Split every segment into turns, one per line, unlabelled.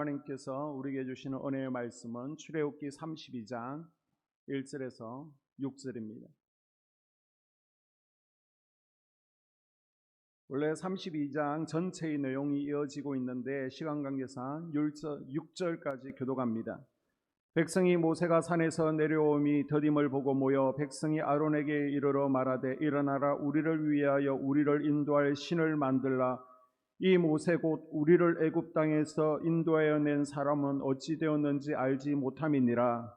하나님께서 우리에게 주시는 은혜의 말씀은 출애굽기 32장 1절에서 6절입니다. 원래 32장 전체의 내용이 이어지고 있는데 시간 관계상 6절까지 교독합니다. 백성이 모세가 산에서 내려오미 더딤을 보고 모여 백성이 아론에게 이르러 말하되 일어나라 우리를 위하여 우리를 인도할 신을 만들라. 이 모세 곧 우리를 애굽 땅에서 인도하여 낸 사람은 어찌 되었는지 알지 못함이니라.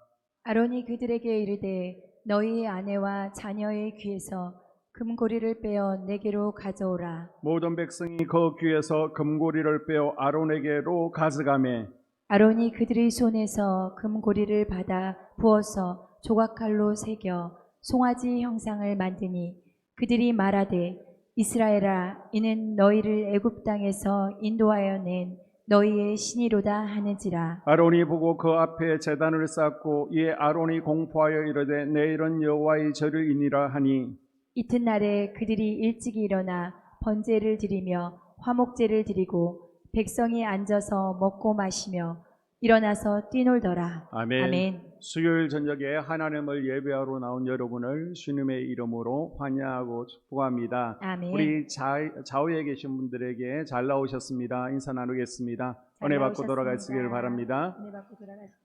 아론이 그들에게 이르되 너희의 아내와 자녀의 귀에서 금고리를 빼어 내게로 가져오라.
모든 백성이 그 귀에서 금고리를 빼어 아론에게로 가져가매
아론이 그들의 손에서 금고리를 받아 부어서 조각칼로 새겨 송아지 형상을 만드니 그들이 말하되 이스라엘아 이는 너희를 애굽 땅에서 인도하여 낸 너희의 신이로다 하는지라.
아론이 보고 그 앞에 제단을 쌓고 이에 아론이 공포하여 이르되 내일은 여호와의 절일이니라 하니
이튿날에 그들이 일찍 일어나 번제를 드리며 화목제를 드리고 백성이 앉아서 먹고 마시며 일어나서 뛰놀더라.
아멘.
아멘.
수요일 저녁에 하나님을 예배하러 나온 여러분을 주님의 이름으로 환영하고 축복합니다.
아멘.
우리 좌우에 계신 분들에게 잘 나오셨습니다. 인사 나누겠습니다. 은혜 받고 돌아가시길 바랍니다.
은혜 받고 돌아가시길.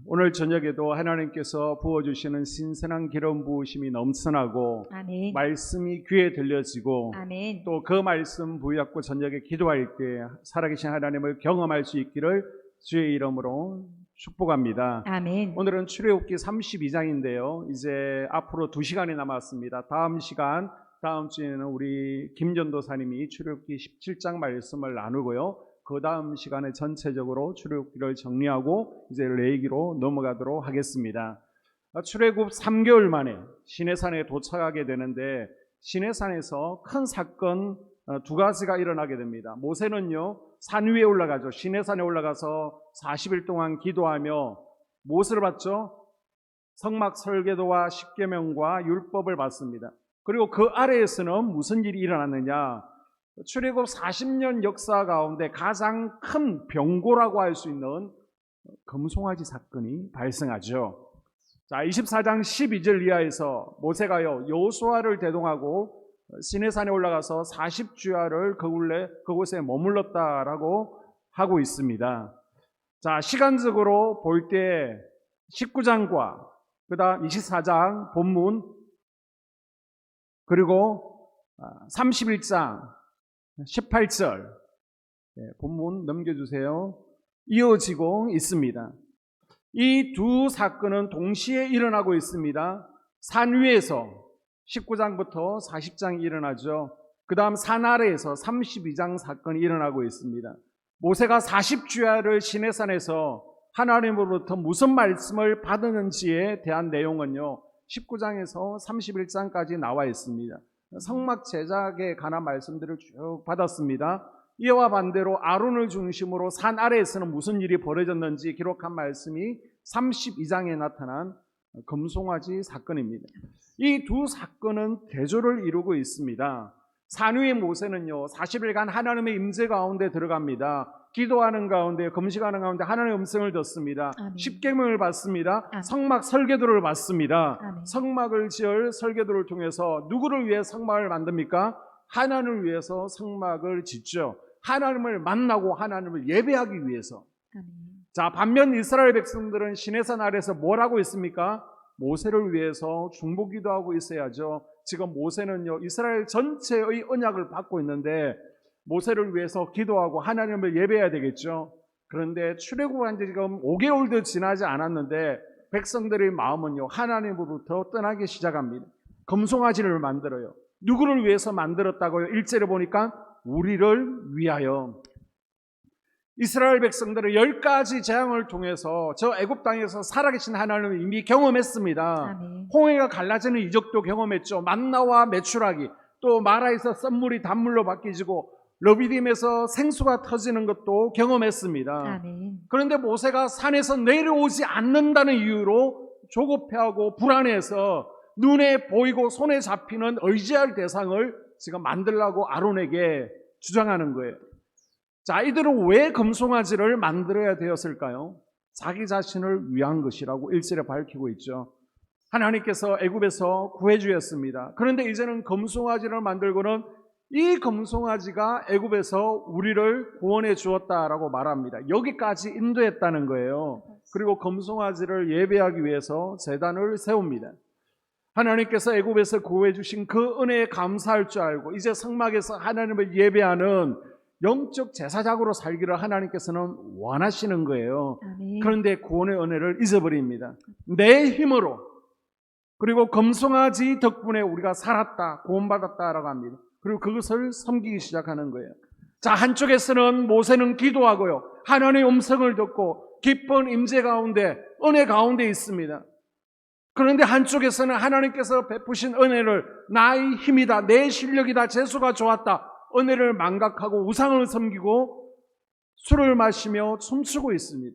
오늘 저녁에도 하나님께서 부어주시는 신선한 기름 부으심이 넘쳐나고
아멘.
말씀이 귀에 들려지고
아멘.
또 그 말씀 부여잡고 저녁에 기도할 때 살아계신 하나님을 경험할 수 있기를 주의 이름으로 축복합니다.
아멘.
오늘은 출애굽기 32장인데요. 이제 앞으로 2시간이 남았습니다. 다음 주에는 우리 김전도사님이 출애굽기 17장 말씀을 나누고요. 그 다음 시간에 전체적으로 출애굽기를 정리하고 이제 레위기로 넘어가도록 하겠습니다. 출애굽 3개월 만에 시내산에 도착하게 되는데 시내산에서 큰 사건 2가지가 일어나게 됩니다. 모세는요 산 위에 올라가죠. 시내산에 올라가서 40일 동안 기도하며 무엇을 받죠? 성막 설계도와 십계명과 율법을 받습니다. 그리고 그 아래에서는 무슨 일이 일어났느냐? 출애굽 40년 역사 가운데 가장 큰 병고라고 할 수 있는 금송아지 사건이 발생하죠. 자, 24장 12절 이하에서 모세가요 여호수아를 대동하고 시내산에 올라가서 40주야를 그곳에 머물렀다라고 하고 있습니다. 자, 시간적으로 볼 때 19장과 그다음 24장 본문 그리고 31장 18절 본문 넘겨주세요. 이어지고 있습니다. 이 두 사건은 동시에 일어나고 있습니다. 산 위에서 19장부터 40장이 일어나죠. 그 다음 산 아래에서 32장 사건이 일어나고 있습니다. 모세가 40주야를 시내산에서 하나님으로부터 무슨 말씀을 받았는지에 대한 내용은요 19장에서 31장까지 나와 있습니다. 성막 제작에 관한 말씀들을 쭉 받았습니다. 이와 반대로 아론을 중심으로 산 아래에서는 무슨 일이 벌어졌는지 기록한 말씀이 32장에 나타난 금송아지 사건입니다. 이 두 사건은 대조를 이루고 있습니다. 산 위의 모세는요 40일간 하나님의 임재 가운데 들어갑니다. 기도하는 가운데 금식하는 가운데 하나님의 음성을 듣습니다. 십계명을 받습니다.
아멘.
성막 설계도를 받습니다.
아멘.
성막을 지을 설계도를 통해서 누구를 위해 성막을 만듭니까? 하나님을 위해서 성막을 짓죠. 하나님을 만나고 하나님을 예배하기 위해서.
아멘.
자, 반면 이스라엘 백성들은 시내산 아래에서 뭘 하고 있습니까? 모세를 위해서 중보기도 하고 있어야죠. 지금 모세는요 이스라엘 전체의 언약을 받고 있는데 모세를 위해서 기도하고 하나님을 예배해야 되겠죠. 그런데 출애굽한 지 지금 5개월도 지나지 않았는데 백성들의 마음은요 하나님으로부터 떠나기 시작합니다. 금송아지를 만들어요. 누구를 위해서 만들었다고요? 1절에 보니까 우리를 위하여. 이스라엘 백성들은 10가지 재앙을 통해서 저 애굽 땅에서 살아계신 하나님을 이미 경험했습니다.
아멘.
홍해가 갈라지는 이적도 경험했죠. 만나와 메추라기, 또 마라에서 썬물이 단물로 바뀌지고 러비딤에서 생수가 터지는 것도 경험했습니다.
아멘.
그런데 모세가 산에서 내려오지 않는다는 이유로 조급해하고 불안해서 눈에 보이고 손에 잡히는 의지할 대상을 지금 만들라고 아론에게 주장하는 거예요. 자, 이들은 왜 금송아지를 만들어야 되었을까요? 자기 자신을 위한 것이라고 1절에 밝히고 있죠. 하나님께서 애굽에서 구해주셨습니다. 그런데 이제는 금송아지를 만들고는 이 금송아지가 애굽에서 우리를 구원해 주었다라고 말합니다. 여기까지 인도했다는 거예요. 그리고 금송아지를 예배하기 위해서 제단을 세웁니다. 하나님께서 애굽에서 구해 주신 그 은혜에 감사할 줄 알고 이제 성막에서 하나님을 예배하는 영적 제사장으로 살기를 하나님께서는 원하시는 거예요.
아멘.
그런데 구원의 은혜를 잊어버립니다. 내 힘으로, 그리고 금송아지 덕분에 우리가 살았다, 구원받았다라고 합니다. 그리고 그것을 섬기기 시작하는 거예요. 자, 한쪽에서는 모세는 기도하고요, 하나님의 음성을 듣고 기쁜 임재 가운데, 은혜 가운데 있습니다. 그런데 한쪽에서는 하나님께서 베푸신 은혜를 나의 힘이다, 내 실력이다, 재수가 좋았다, 은혜를 망각하고 우상을 섬기고 술을 마시며 춤추고 있습니다.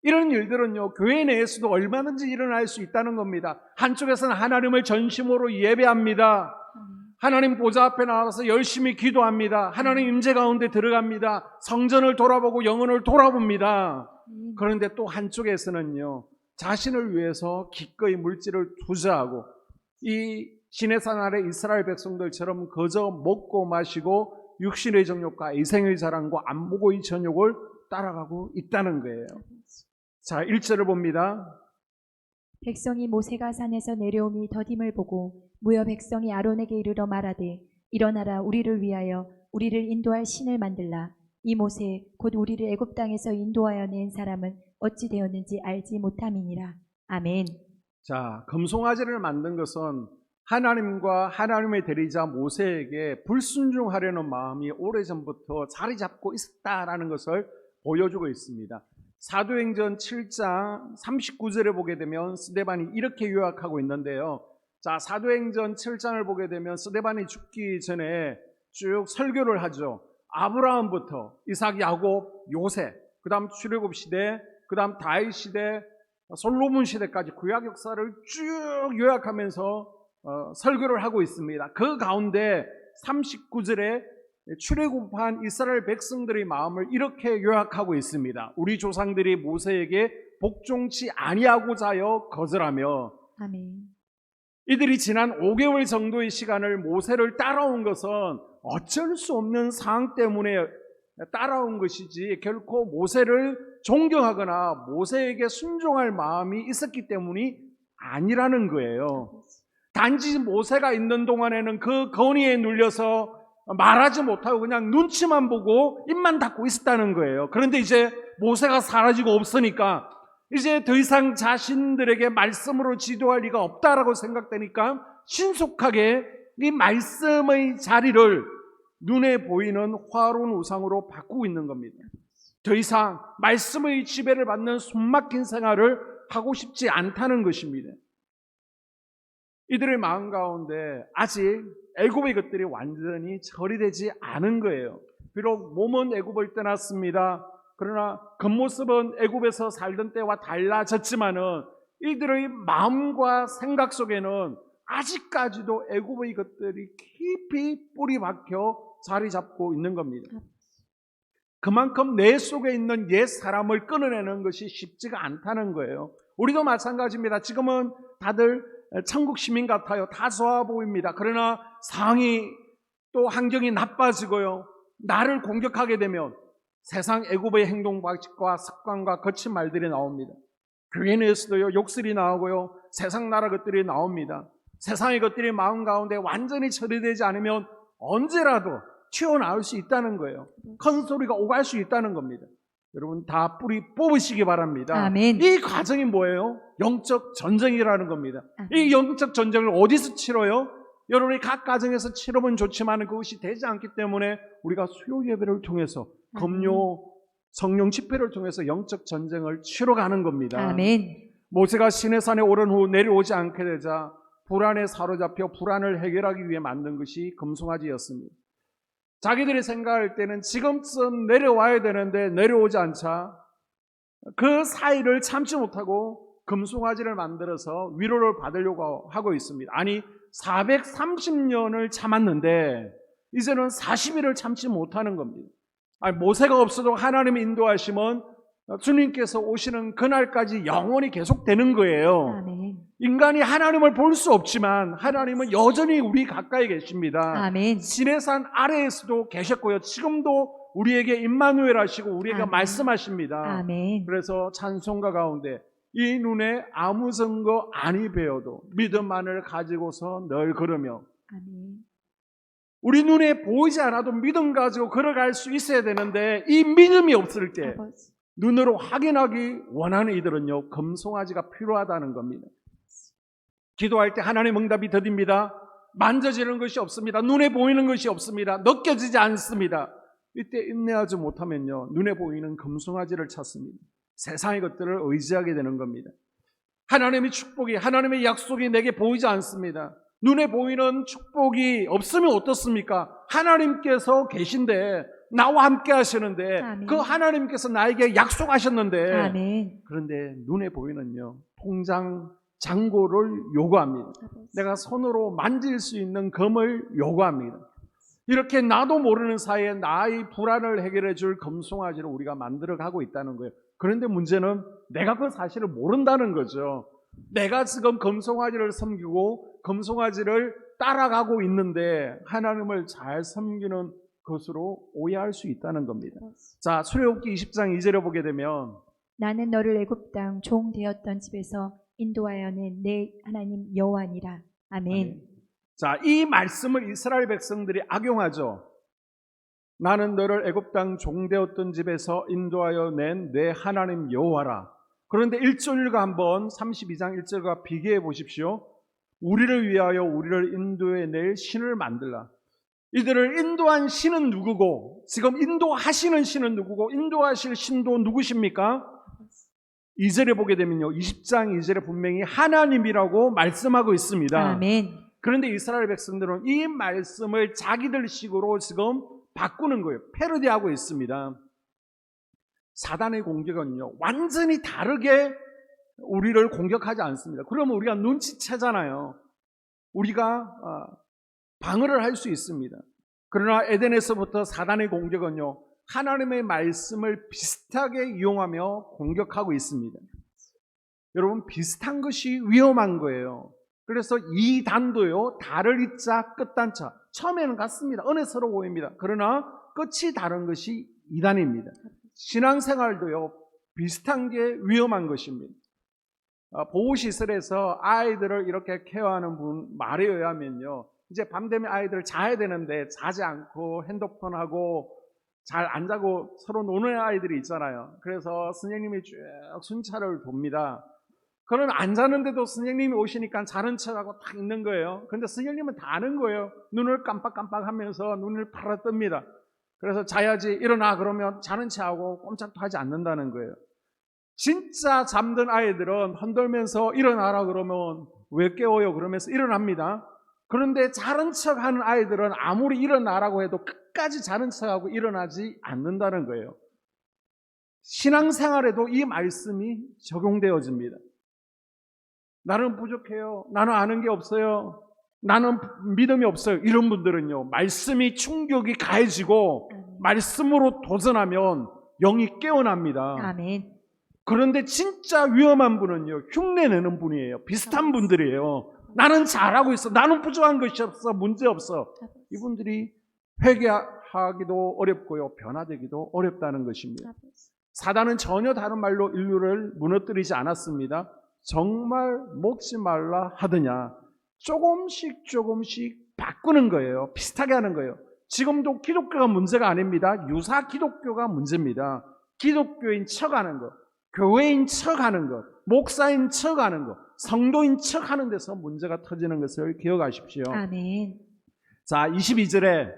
이런 일들은요, 교회 내에서도 얼마든지 일어날 수 있다는 겁니다. 한쪽에서는 하나님을 전심으로 예배합니다. 하나님 보좌 앞에 나와서 열심히 기도합니다. 하나님 임재 가운데 들어갑니다. 성전을 돌아보고 영혼을 돌아봅니다. 그런데 또 한쪽에서는요, 자신을 위해서 기꺼이 물질을 투자하고 이 시내산 아래 이스라엘 백성들처럼 그저 먹고 마시고 육신의 정욕과 이생의 자랑과 안목의 전욕을 따라가고 있다는 거예요. 자, 1절을 봅니다.
백성이 모세가 산에서 내려오니 더딤을 보고 무여 백성이 아론에게 이르러 말하되 일어나라 우리를 위하여 우리를 인도할 신을 만들라. 이 모세 곧 우리를 애굽 땅에서 인도하여 낸 사람은 어찌 되었는지 알지 못함이니라. 아멘.
자, 금송아지를 만든 것은 하나님과 하나님의 대리자 모세에게 불순종하려는 마음이 오래전부터 자리 잡고 있었다라는 것을 보여주고 있습니다. 사도행전 7장 39절에 보게 되면 스데반이 이렇게 요약하고 있는데요. 자, 사도행전 7장을 보게 되면 스데반이 죽기 전에 쭉 설교를 하죠. 아브라함부터 이삭, 야곱, 요셉, 그 다음 출애굽 시대, 그 다음 다윗 시대, 솔로몬 시대까지 구약 역사를 쭉 요약하면서 설교를 하고 있습니다. 그 가운데 39절에 출애굽한 이스라엘 백성들의 마음을 이렇게 요약하고 있습니다. 우리 조상들이 모세에게 복종치 아니하고자 하여 거절하며,
아멘.
이들이 지난 5개월 정도의 시간을 모세를 따라온 것은 어쩔 수 없는 상황 때문에 따라온 것이지 결코 모세를 존경하거나 모세에게 순종할 마음이 있었기 때문이 아니라는 거예요. 단지 모세가 있는 동안에는 그 건의에 눌려서 말하지 못하고 그냥 눈치만 보고 입만 닫고 있었다는 거예요. 그런데 이제 모세가 사라지고 없으니까 이제 더 이상 자신들에게 말씀으로 지도할 리가 없다라고 생각되니까 신속하게 이 말씀의 자리를 눈에 보이는 화로운 우상으로 바꾸고 있는 겁니다. 더 이상 말씀의 지배를 받는 숨막힌 생활을 하고 싶지 않다는 것입니다. 이들의 마음 가운데 아직 애굽의 것들이 완전히 처리되지 않은 거예요. 비록 몸은 애굽을 떠났습니다. 그러나 겉모습은 애굽에서 살던 때와 달라졌지만은 이들의 마음과 생각 속에는 아직까지도 애굽의 것들이 깊이 뿌리 박혀 자리 잡고 있는 겁니다. 그만큼 내 속에 있는 옛 사람을 끊어내는 것이 쉽지가 않다는 거예요. 우리도 마찬가지입니다. 지금은 다들 천국 시민 같아요. 다 좋아 보입니다. 그러나 상황이 또 환경이 나빠지고요, 나를 공격하게 되면 세상 애굽의 행동 방식과 습관과 거친 말들이 나옵니다. 교회 내에서도요, 욕설이 나오고요, 세상 나라 것들이 나옵니다. 세상의 것들이 마음 가운데 완전히 처리되지 않으면 언제라도 튀어나올 수 있다는 거예요. 큰 소리가 오갈 수 있다는 겁니다. 여러분 다 뿌리 뽑으시기 바랍니다.
아멘.
이 과정이 뭐예요? 영적 전쟁이라는 겁니다. 이 영적 전쟁을 어디서 치러요? 여러분이 각 가정에서 치러면 좋지만 그것이 되지 않기 때문에 우리가 수요 예배를 통해서 금요 성령 집회를 통해서 영적 전쟁을 치러가는 겁니다.
아멘.
모세가 시내산에 오른 후 내려오지 않게 되자 불안에 사로잡혀 불안을 해결하기 위해 만든 것이 금송아지였습니다. 자기들이 생각할 때는 지금쯤 내려와야 되는데 내려오지 않자 그 사이를 참지 못하고 금송아지를 만들어서 위로를 받으려고 하고 있습니다. 아니 430년을 참았는데 이제는 40일을 참지 못하는 겁니다. 아니, 모세가 없어도 하나님의 인도하심은 주님께서 오시는 그날까지 영원히 계속되는 거예요.
아멘.
인간이 하나님을 볼 수 없지만 하나님은 여전히 우리 가까이 계십니다.
아멘.
시내산 아래에서도 계셨고요. 지금도 우리에게 임마누엘 하시고 우리에게
아멘.
말씀하십니다.
아멘.
그래서 찬송가 가운데 이 눈에 아무 증거 아니 배워도 믿음만을 가지고서 늘 걸으며,
아멘.
우리 눈에 보이지 않아도 믿음 가지고 걸어갈 수 있어야 되는데 이 믿음이 없을 때
아버지.
눈으로 확인하기 원하는 이들은요, 금송아지가 필요하다는 겁니다. 기도할 때 하나님 응답이 더딥니다. 만져지는 것이 없습니다. 눈에 보이는 것이 없습니다. 느껴지지 않습니다. 이때 인내하지 못하면요, 눈에 보이는 금송아지를 찾습니다. 세상의 것들을 의지하게 되는 겁니다. 하나님의 축복이, 하나님의 약속이 내게 보이지 않습니다. 눈에 보이는 축복이 없으면 어떻습니까? 하나님께서 계신데, 나와 함께 하시는데,
아멘.
그 하나님께서 나에게 약속하셨는데,
아멘.
그런데 눈에 보이는요, 통장 잔고를 요구합니다.
아버지.
내가 손으로 만질 수 있는 금을 요구합니다. 이렇게 나도 모르는 사이에 나의 불안을 해결해 줄 금송아지를 우리가 만들어 가고 있다는 거예요. 그런데 문제는 내가 그 사실을 모른다는 거죠. 내가 지금 금송아지를 섬기고 금송아지를 따라가고 있는데 하나님을 잘 섬기는 것으로 오해할 수 있다는 겁니다. 자, 출애굽기 20장 2절에 보게 되면
나는 너를 애굽 땅 종 되었던 집에서 인도하여 낸 내 하나님 여호와니라. 아멘.
자, 이 말씀을 이스라엘 백성들이 악용하죠. 나는 너를 애굽 땅 종되었던 집에서 인도하여 낸 내 하나님 여호와라. 그런데 1절과 한번 32장 1절과 비교해 보십시오. 우리를 위하여 우리를 인도해 낼 신을 만들라. 이들을 인도한 신은 누구고, 지금 인도하시는 신은 누구고, 인도하실 신도 누구십니까? 2절에 보게 되면요, 20장 2절에 분명히 하나님이라고 말씀하고 있습니다.
아멘.
그런데 이스라엘 백성들은 이 말씀을 자기들 식으로 지금 바꾸는 거예요. 패러디하고 있습니다. 사단의 공격은요, 완전히 다르게 우리를 공격하지 않습니다. 그러면 우리가 눈치채잖아요. 우리가 방어를 할 수 있습니다. 그러나 에덴에서부터 사단의 공격은요, 하나님의 말씀을 비슷하게 이용하며 공격하고 있습니다. 여러분, 비슷한 것이 위험한 거예요. 그래서 이 단도요, 달을 이자 끝단자, 처음에는 같습니다. 은혜스러워 보입니다. 그러나 끝이 다른 것이 이단입니다. 신앙생활도요, 비슷한 게 위험한 것입니다. 보호시설에서 아이들을 이렇게 케어하는 분 말에 의하면요, 이제 밤 되면 아이들 자야 되는데 자지 않고 핸드폰하고 잘 안 자고 서로 노는 아이들이 있잖아요. 그래서 선생님이 쭉 순찰을 돕니다. 그러면 안 자는데도 선생님이 오시니까 자는 척하고 딱 있는 거예요. 근데 선생님은 다 아는 거예요. 눈을 깜빡깜빡 하면서 눈을 팔아 뜹니다. 그래서 자야지, 일어나 그러면 자는 척하고 꼼짝도 하지 않는다는 거예요. 진짜 잠든 아이들은 흔들면서 일어나라 그러면 왜 깨워요? 그러면서 일어납니다. 그런데 자는 척하는 아이들은 아무리 일어나라고 해도 끝까지 자는 척하고 일어나지 않는다는 거예요. 신앙생활에도 이 말씀이 적용되어집니다. 나는 부족해요. 나는 아는 게 없어요. 나는 믿음이 없어요. 이런 분들은요, 말씀이 충격이 가해지고 말씀으로 도전하면 영이 깨어납니다.
아멘.
그런데 진짜 위험한 분은요, 흉내내는 분이에요. 비슷한 분들이에요. 나는 잘하고 있어. 나는 부족한 것이 없어. 문제 없어. 이분들이 회개하기도 어렵고요, 변화되기도 어렵다는 것입니다. 사단은 전혀 다른 말로 인류를 무너뜨리지 않았습니다. 정말 먹지 말라 하더냐, 조금씩 바꾸는 거예요. 비슷하게 하는 거예요. 지금도 기독교가 문제가 아닙니다. 유사 기독교가 문제입니다. 기독교인 척하는 것, 교회인 척하는 것, 목사인 척하는 것, 성도인 척하는 데서 문제가 터지는 것을 기억하십시오.
아멘.
자, 22절에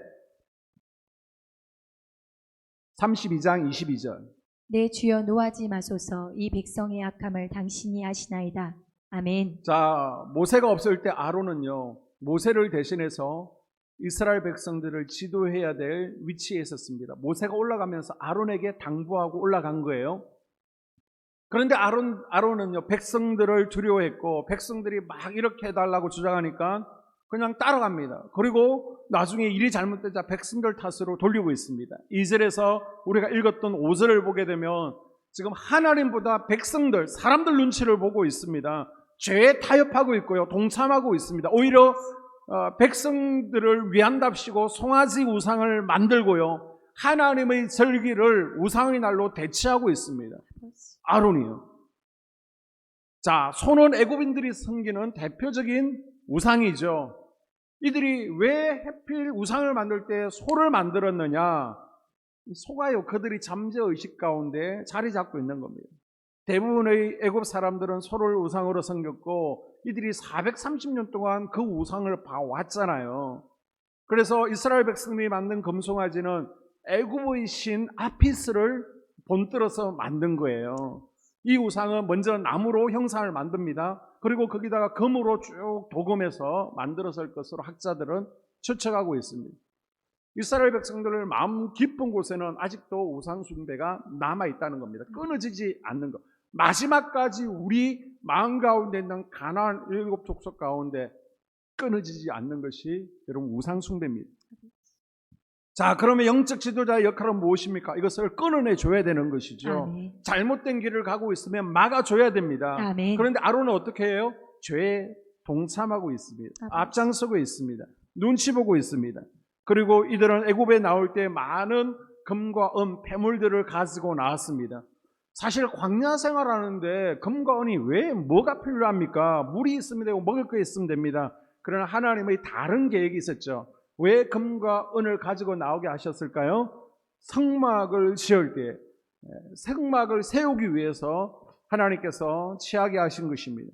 32장 22절.
내 주여 노하지 마소서. 이 백성의 악함을 당신이 아시나이다. 아멘.
자, 모세가 없을 때 아론은요, 모세를 대신해서 이스라엘 백성들을 지도해야 될 위치에 있었습니다. 모세가 올라가면서 아론에게 당부하고 올라간 거예요. 그런데 아론은요, 백성들을 두려워했고 백성들이 막 이렇게 해달라고 주장하니까 그냥 따라갑니다. 그리고 나중에 일이 잘못되자 백성들 탓으로 돌리고 있습니다. 2절에서 우리가 읽었던 5절을 보게 되면 지금 하나님보다 백성들, 사람들 눈치를 보고 있습니다. 죄에 타협하고 있고요. 동참하고 있습니다. 오히려 백성들을 위한답시고 송아지 우상을 만들고요. 하나님의 절기를 우상의 날로 대체하고 있습니다. 아론이요. 자, 손은 애굽인들이 섬기는 대표적인 우상이죠. 이들이 왜 하필 우상을 만들 때 소를 만들었느냐? 소가요, 그들이 잠재의식 가운데 자리 잡고 있는 겁니다. 대부분의 애굽 사람들은 소를 우상으로 섬겼고 이들이 430년 동안 그 우상을 봐왔잖아요. 그래서 이스라엘 백성들이 만든 금송아지는 애굽의 신 아피스를 본뜨려서 만든 거예요. 이 우상은 먼저 나무로 형상을 만듭니다. 그리고 거기다가 금으로 쭉 도금해서 만들었을 것으로 학자들은 추측하고 있습니다. 이스라엘 백성들을 마음 깊은 곳에는 아직도 우상 숭배가 남아있다는 겁니다. 끊어지지 않는 것. 마지막까지 우리 마음 가운데 있는 가나안 7 족속 가운데 끊어지지 않는 것이 여러분 우상 숭배입니다. 자, 그러면 영적 지도자의 역할은 무엇입니까? 이것을 끊어내줘야 되는 것이죠.
아멘.
잘못된 길을 가고 있으면 막아줘야 됩니다.
아멘.
그런데 아론은 어떻게 해요? 죄에 동참하고 있습니다. 앞장서고 있습니다. 눈치 보고 있습니다. 그리고 이들은 애굽에 나올 때 많은 금과 은, 폐물들을 가지고 나왔습니다. 사실 광야 생활하는데 금과 은이 왜 뭐가 필요합니까? 물이 있으면 되고 먹을 거 있으면 됩니다. 그러나 하나님의 다른 계획이 있었죠. 왜 금과 은을 가지고 나오게 하셨을까요? 성막을 지을 때 성막을 세우기 위해서 하나님께서 취하게 하신 것입니다.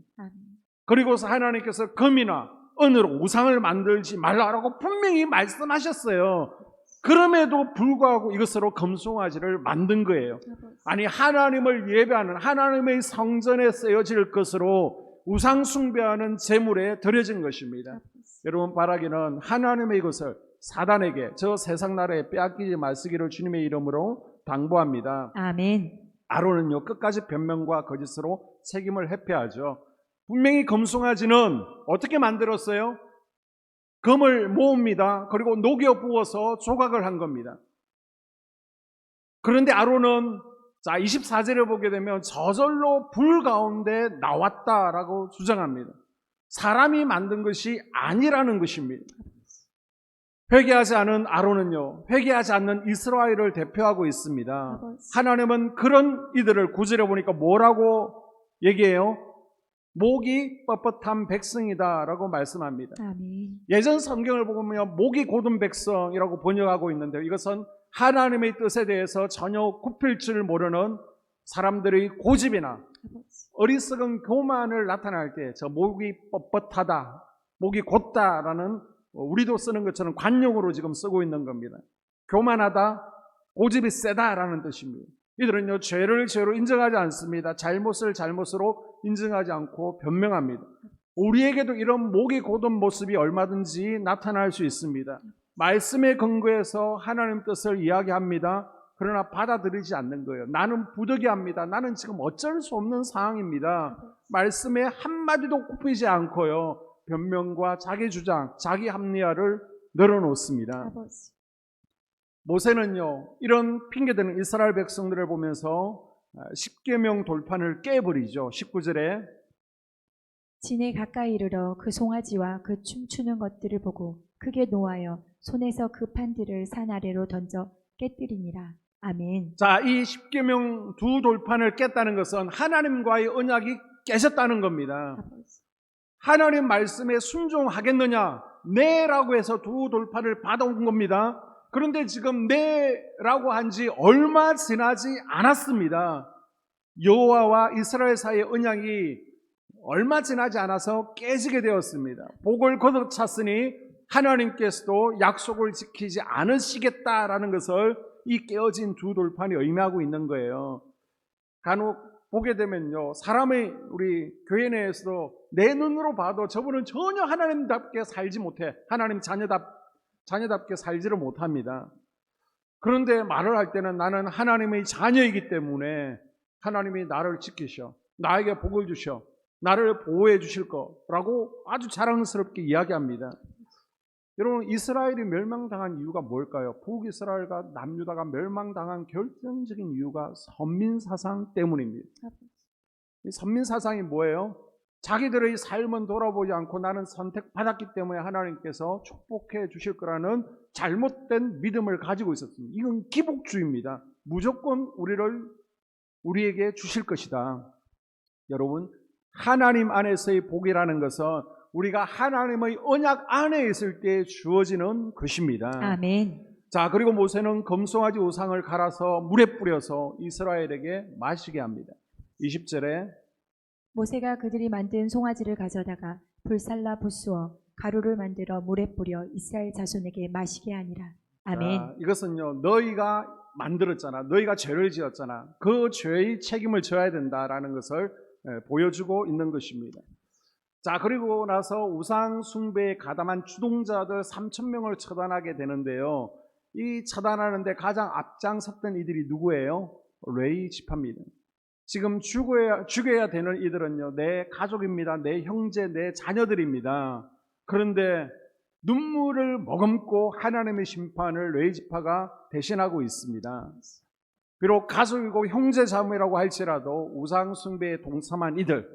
그리고서 하나님께서 금이나 은으로 우상을 만들지 말라라고 분명히 말씀하셨어요. 그럼에도 불구하고 이것으로 금송아지를 만든 거예요. 아니, 하나님을 예배하는 하나님의 성전에 쓰여질 것으로 우상 숭배하는 제물에 드려진 것입니다. 여러분, 바라기는 하나님의 것을 사단에게, 저 세상 나라에 빼앗기지 마시기를 주님의 이름으로 당부합니다.
아멘.
아론은요, 끝까지 변명과 거짓으로 책임을 회피하죠. 분명히 금송아지는 어떻게 만들었어요? 금을 모읍니다. 그리고 녹여 부어서 조각을 한 겁니다. 그런데 아론은 24절을 보게 되면 저절로 불 가운데 나왔다라고 주장합니다. 사람이 만든 것이 아니라는 것입니다. 회개하지 않은 아론은요, 회개하지 않는 이스라엘을 대표하고 있습니다. 하나님은 그런 이들을 구절해 보니까 뭐라고 얘기해요? 목이 뻣뻣한 백성이다 라고 말씀합니다.
아멘.
예전 성경을 보면 목이 곧은 백성이라고 번역하고 있는데, 이것은 하나님의 뜻에 대해서 전혀 굽힐 줄 모르는 사람들의 고집이나 어리석은 교만을 나타낼 때 저 목이 뻣뻣하다, 목이 곧다라는 우리도 쓰는 것처럼 관용으로 지금 쓰고 있는 겁니다. 교만하다, 고집이 세다라는 뜻입니다. 이들은요, 죄를 죄로 인정하지 않습니다. 잘못을 잘못으로 인정하지 않고 변명합니다. 우리에게도 이런 목이 곧은 모습이 얼마든지 나타날 수 있습니다. 말씀에 근거해서 하나님 뜻을 이야기합니다. 그러나 받아들이지 않는 거예요. 나는 부득이합니다. 나는 지금 어쩔 수 없는 상황입니다. 말씀에 한마디도 굽히지 않고요, 변명과 자기 주장, 자기 합리화를 늘어놓습니다. 모세는요, 이런 핑계대는 이스라엘 백성들을 보면서 십계명 돌판을 깨버리죠. 19절에
진에 가까이 이르러 그 송아지와 그 춤추는 것들을 보고 크게 노하여 손에서 그 판들을 산 아래로 던져 깨뜨리니라. 아멘.
자, 이 십계명 두 돌판을 깼다는 것은 하나님과의 언약이 깨졌다는 겁니다. 하나님 말씀에 순종하겠느냐? 네라고 해서 두 돌판을 받아온 겁니다. 그런데 지금 네라고 한 지 얼마 지나지 않았습니다. 여호와와 이스라엘 사이의 언약이 얼마 지나지 않아서 깨지게 되었습니다. 복을 거듭 찼으니 하나님께서도 약속을 지키지 않으시겠다라는 것을 이 깨어진 두 돌판이 의미하고 있는 거예요. 간혹 보게 되면요, 사람의 우리 교회 내에서도 내 눈으로 봐도 저분은 전혀 하나님답게 살지 못해. 하나님 자녀답게 살지를 못합니다. 그런데 말을 할 때는 나는 하나님의 자녀이기 때문에 하나님이 나를 지키셔, 나에게 복을 주셔, 나를 보호해 주실 거라고 아주 자랑스럽게 이야기합니다. 여러분, 이스라엘이 멸망당한 이유가 뭘까요? 북이스라엘과 남유다가 멸망당한 결정적인 이유가 선민사상 때문입니다. 이 선민사상이 뭐예요? 자기들의 삶은 돌아보지 않고 나는 선택받았기 때문에 하나님께서 축복해 주실 거라는 잘못된 믿음을 가지고 있었습니다. 이건 기복주의입니다. 무조건 우리에게 주실 것이다. 여러분, 하나님 안에서의 복이라는 것은 우리가 하나님의 언약 안에 있을 때 주어지는 것입니다.
아멘.
자, 그리고 모세는 금송아지 우상을 갈아서 물에 뿌려서 이스라엘에게 마시게 합니다. 20절에
모세가 그들이 만든 송아지를 가져다가 불살라 부수어 가루를 만들어 물에 뿌려 이스라엘 자손에게 마시게 하니라. 아멘.
자, 이것은요, 너희가 만들었잖아. 너희가 죄를 지었잖아. 그 죄의 책임을 져야 된다라는 것을 보여주고 있는 것입니다. 자, 그리고 나서 우상 숭배에 가담한 주동자들 3,000명을 처단하게 되는데요. 이 처단하는데 가장 앞장섰던 이들이 누구예요? 레위 지파입니다. 지금 죽여야 되는 이들은요, 내 가족입니다. 내 형제, 내 자녀들입니다. 그런데 눈물을 머금고 하나님의 심판을 레위 지파가 대신하고 있습니다. 비록 가족이고 형제 자매라고 할지라도 우상 숭배에 동참한 이들,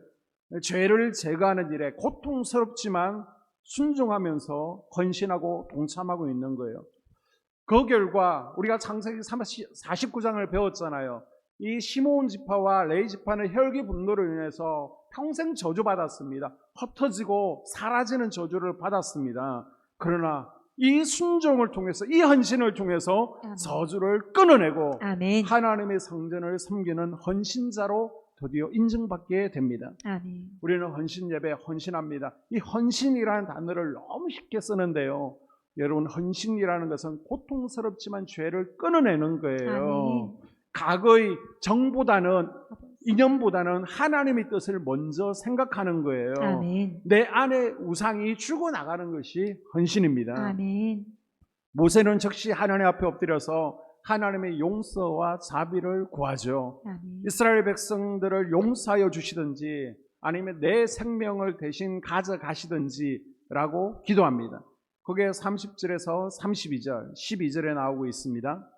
죄를 제거하는 일에 고통스럽지만 순종하면서 헌신하고 동참하고 있는 거예요. 그 결과 우리가 창세기 49장을 배웠잖아요. 이 시므온 지파와 레위 지파는 혈기 분노로 인해서 평생 저주받았습니다. 흩어지고 사라지는 저주를 받았습니다. 그러나 이 순종을 통해서, 이 헌신을 통해서
아멘.
저주를 끊어내고
아멘.
하나님의 성전을 섬기는 헌신자로 드디어 인정받게 됩니다.
아멘.
우리는 헌신 예배 헌신합니다. 이 헌신이라는 단어를 너무 쉽게 쓰는데요. 여러분, 헌신이라는 것은 고통스럽지만 죄를 끊어내는 거예요.
아멘.
과거의 정보다는, 이념보다는 하나님의 뜻을 먼저 생각하는 거예요.
아멘.
내 안에 우상이 죽어나가는 것이 헌신입니다.
아멘.
모세는 즉시 하나님 앞에 엎드려서 하나님의 용서와 자비를 구하죠.
아멘.
이스라엘 백성들을 용서하여 주시든지 아니면 내 생명을 대신 가져가시든지 라고 기도합니다. 그게 30절에서 32절, 12절에 나오고 있습니다.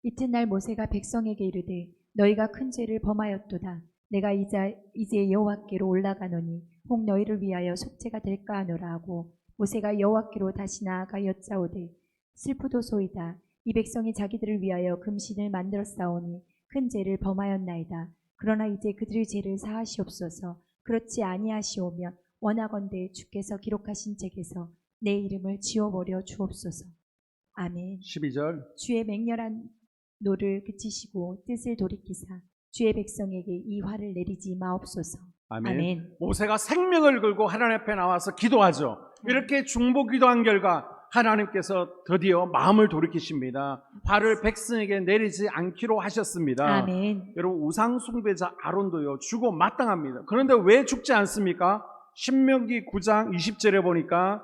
이튿날 모세가 백성에게 이르되 너희가 큰 죄를 범하였도다. 내가 이제 여호와께로 올라가노니 혹 너희를 위하여 속죄가 될까 하노라 하고 모세가 여호와께로 다시 나아가 여짜오되 슬프도소이다. 이 백성이 자기들을 위하여 금신을 만들어 싸우니 큰 죄를 범하였나이다. 그러나 이제 그들의 죄를 사하시옵소서. 그렇지 아니하시오면 원하건대 주께서 기록하신 책에서 내 이름을 지워버려 주옵소서. 아멘.
12절
주의 맹렬한 노를 그치시고 뜻을 돌이키사 주의 백성에게 이 화를 내리지 마옵소서.
아멘.
아멘.
모세가 생명을 걸고 하나님 앞에 나와서 기도하죠. 이렇게 중보 기도한 결과 하나님께서 드디어 마음을 돌이키십니다. 화를 백성에게 내리지 않기로 하셨습니다.
아멘.
여러분, 우상 숭배자 아론도요, 죽어 마땅합니다. 그런데 왜 죽지 않습니까? 신명기 9장 20절에 보니까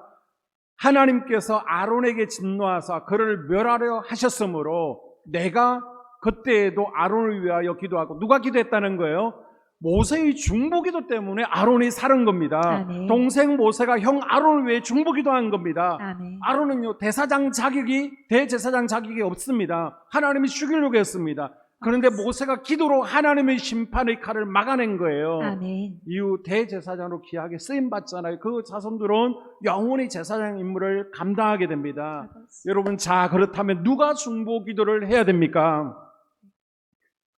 하나님께서 아론에게 진노하사 그를 멸하려 하셨으므로 내가 그때에도 아론을 위하여 기도하고, 누가 기도했다는 거예요? 모세의 중보기도 때문에 아론이 살은 겁니다.
아멘.
동생 모세가 형 아론을 위해 중보기도한 겁니다.
아멘.
아론은요, 대제사장 자격이 없습니다. 하나님이 죽이려고 했습니다. 그런데 모세가 기도로 하나님의 심판의 칼을 막아낸 거예요.
아멘.
이후 대제사장으로 귀하게 쓰임 받잖아요. 그 자손들은 영원히 제사장 임무를 감당하게 됩니다. 여러분, 자, 그렇다면 누가 중보 기도를 해야 됩니까?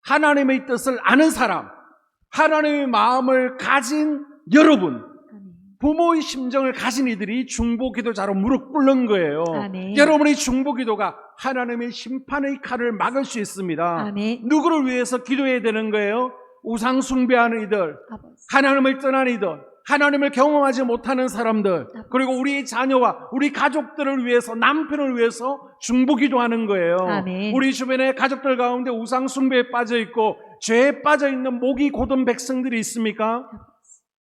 하나님의 뜻을 아는 사람, 하나님의 마음을 가진 여러분,
아멘.
부모의 심정을 가진 이들이 중보 기도자로 무릎 꿇는 거예요.
아멘.
여러분의 중보 기도가 하나님의 심판의 칼을 막을 수 있습니다.
아멘.
누구를 위해서 기도해야 되는 거예요? 우상 숭배하는 이들,
아버지.
하나님을 떠난 이들, 하나님을 경험하지 못하는 사람들, 그리고 우리 자녀와 우리 가족들을 위해서, 남편을 위해서 중보 기도하는 거예요.
아멘.
우리 주변에 가족들 가운데 우상 숭배에 빠져 있고 죄에 빠져 있는 목이 곧은 백성들이 있습니까?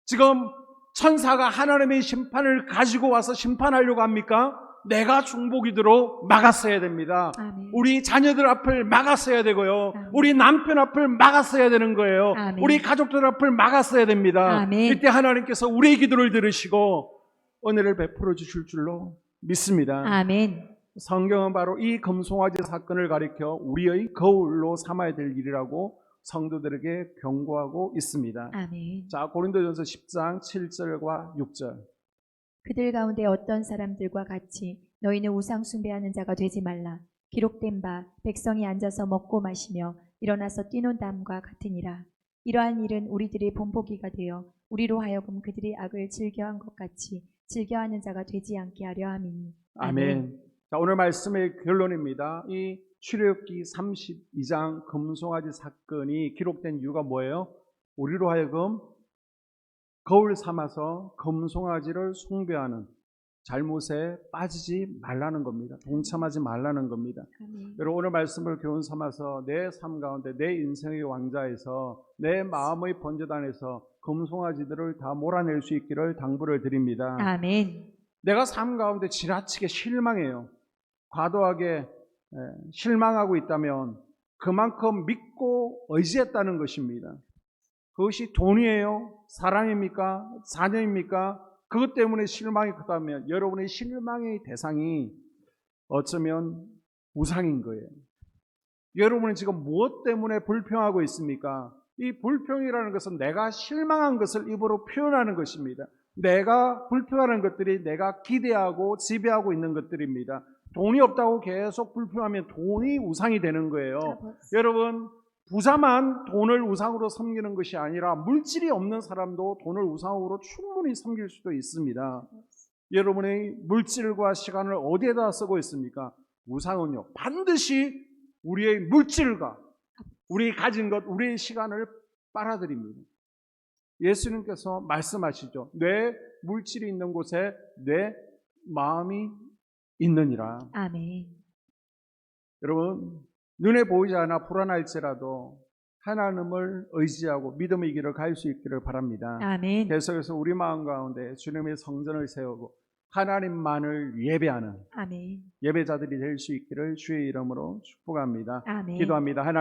지금 천사가 하나님의 심판을 가지고 와서 심판하려고 합니까? 내가 중보기도로 막았어야 됩니다.
아멘.
우리 자녀들 앞을 막았어야 되고요.
아멘.
우리 남편 앞을 막았어야 되는 거예요.
아멘.
우리 가족들 앞을 막았어야 됩니다.
아멘.
이때 하나님께서 우리의 기도를 들으시고 은혜를 베풀어 주실 줄로 믿습니다.
아멘.
성경은 바로 이 금송아지 사건을 가리켜 우리의 거울로 삼아야 될 일이라고 성도들에게 경고하고 있습니다.
아멘.
자, 고린도전서 10장 7절과 6절.
그들 가운데 어떤 사람들과 같이 너희는 우상 숭배하는 자가 되지 말라. 기록된 바 백성이 앉아서 먹고 마시며 일어나서 뛰논다함과 같으니라. 이러한 일은 우리들의 본보기가 되어 우리로 하여금 그들이 악을 즐겨한 것 같이 즐겨하는 자가 되지 않게 하려 함이니.
아멘. 자, 오늘 말씀의 결론입니다. 이 출애굽기 32장 금송아지 사건이 기록된 이유가 뭐예요? 우리로 하여금 거울 삼아서 금송아지를 숭배하는 잘못에 빠지지 말라는 겁니다. 동참하지 말라는 겁니다.
아멘.
여러분, 오늘 말씀을 교훈 삼아서 내 삶 가운데 내 인생의 왕좌에서 내 마음의 번제단에서 금송아지들을 다 몰아낼 수 있기를 당부를 드립니다.
아멘.
내가 삶 가운데 지나치게 실망해요. 과도하게 실망하고 있다면 그만큼 믿고 의지했다는 것입니다. 그것이 돈이에요? 사랑입니까? 자녀입니까? 그것 때문에 실망이 크다면 여러분의 실망의 대상이 어쩌면 우상인 거예요. 여러분은 지금 무엇 때문에 불평하고 있습니까? 이 불평이라는 것은 내가 실망한 것을 입으로 표현하는 것입니다. 내가 불평하는 것들이 내가 기대하고 지배하고 있는 것들입니다. 돈이 없다고 계속 불평하면 돈이 우상이 되는 거예요. 여러분, 부자만 돈을 우상으로 섬기는 것이 아니라 물질이 없는 사람도 돈을 우상으로 충분히 섬길 수도 있습니다. 여러분의 물질과 시간을 어디에다 쓰고 있습니까? 우상은요, 반드시 우리의 물질과 우리 가진 것, 우리의 시간을 빨아들입니다. 예수님께서 말씀하시죠. 내 물질이 있는 곳에 내 마음이 있느니라.
아멘.
여러분, 눈에 보이지 않아 불안할지라도 하나님을 의지하고 믿음의 길을 갈 수 있기를 바랍니다.
아멘.
계속해서 우리 마음 가운데 주님의 성전을 세우고 하나님만을 예배하는
아멘.
예배자들이 될 수 있기를 주의 이름으로 축복합니다.
아멘.
기도합니다.